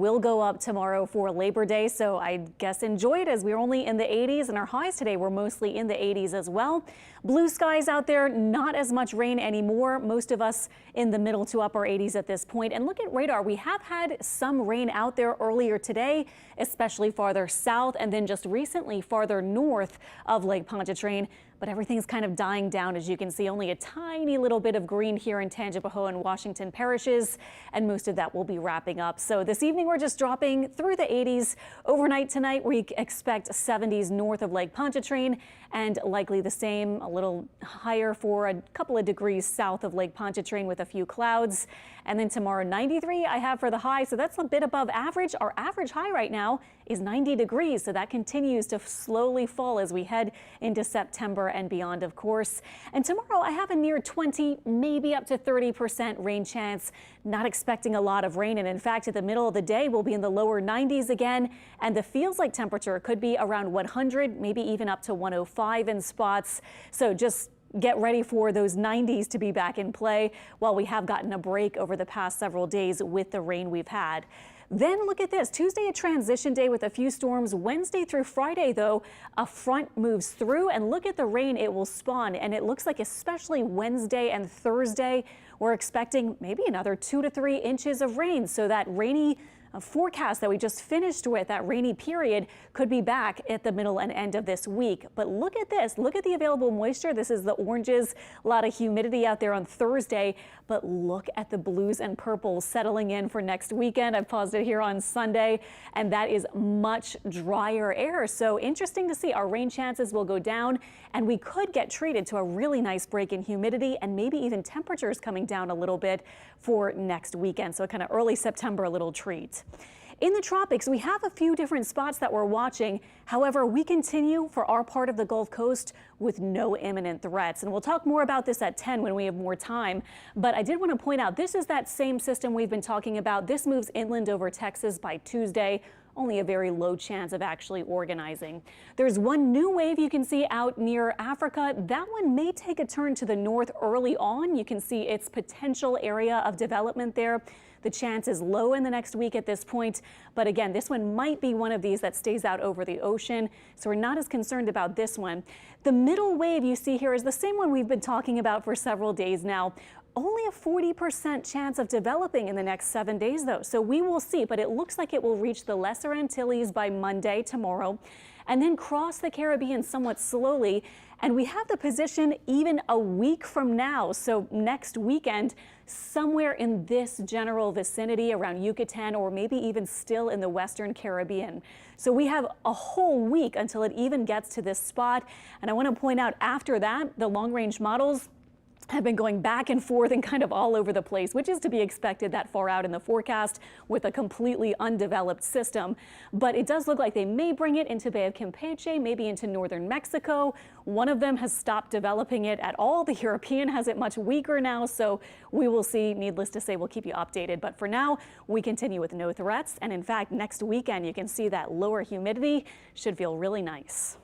Will go up tomorrow for Labor Day, so I guess enjoy it as we're only in the 80s, and our highs today were mostly in the 80s as well. Blue skies out there, not as much rain anymore. Most of us in the middle to upper 80s at this point. And look at radar. We have had some rain out there earlier today, especially farther south and then just recently farther north of Lake Pontchartrain. But everything's kind of dying down, as you can see. Only a tiny little bit of green here in Tangipahoa and Washington parishes, and most of that will be wrapping up. So this evening we're just dropping through the 80s. Overnight tonight we expect 70s north of Lake Pontchartrain, and likely the same, a little higher for a couple of degrees south of Lake Pontchartrain with a few clouds. And then tomorrow 93 I have for the high, so that's a bit above average. Our average high right now is 90 degrees, so that continues to slowly fall as we head into September and beyond, of course. And tomorrow I have a near 20, maybe up to 30% rain chance. Not expecting a lot of rain, and in fact at the middle of the day we'll be in the lower 90s again, and the feels like temperature could be around 100, maybe even up to 105 in spots. So just get ready for those 90s to be back in play, while we have gotten a break over the past several days with the rain we've had. Then look at this. Tuesday, a transition day with a few storms. Wednesday through Friday, though, a front moves through, and look at the rain it will spawn. And it looks like especially Wednesday and Thursday, we're expecting maybe another 2 to 3 inches of rain. So that rainy forecast that we just finished with, that rainy period, could be back at the middle and end of this week. But look at this. Look at the available moisture. This is the oranges. A lot of humidity out there on Thursday. But look at the blues and purples settling in for next weekend. I've paused it here on Sunday, and that is much drier air. So interesting to see. Our rain chances will go down, and we could get treated to a really nice break in humidity and maybe even temperatures coming down a little bit for next weekend. So a kind of early September little treat. In the tropics, we have a few different spots that we're watching. However, we continue for our part of the Gulf Coast with no imminent threats. And we'll talk more about this at 10 when we have more time. But I did want to point out, this is that same system we've been talking about. This moves inland over Texas by Tuesday. Only a very low chance of actually organizing. There's one new wave you can see out near Africa. That one may take a turn to the north early on. You can see its potential area of development there. The chance is low in the next week at this point. But again, this one might be one of these that stays out over the ocean. So we're not as concerned about this one. The middle wave you see here is the same one we've been talking about for several days now. Only a 40% chance of developing in the next 7 days, though. So we will see, but it looks like it will reach the Lesser Antilles by Monday, tomorrow, and then cross the Caribbean somewhat slowly. And we have the position even a week from now. So next weekend, somewhere in this general vicinity around Yucatan, or maybe even still in the Western Caribbean. So we have a whole week until it even gets to this spot. And I want to point out, after that, the long-range models have been going back and forth and kind of all over the place, which is to be expected that far out in the forecast with a completely undeveloped system. But it does look like they may bring it into Bay of Campeche, maybe into northern Mexico. One of them has stopped developing it at all. The European has it much weaker now, so we will see. Needless to say, we'll keep you updated. But for now, we continue with no threats. And in fact, next weekend, you can see that lower humidity should feel really nice.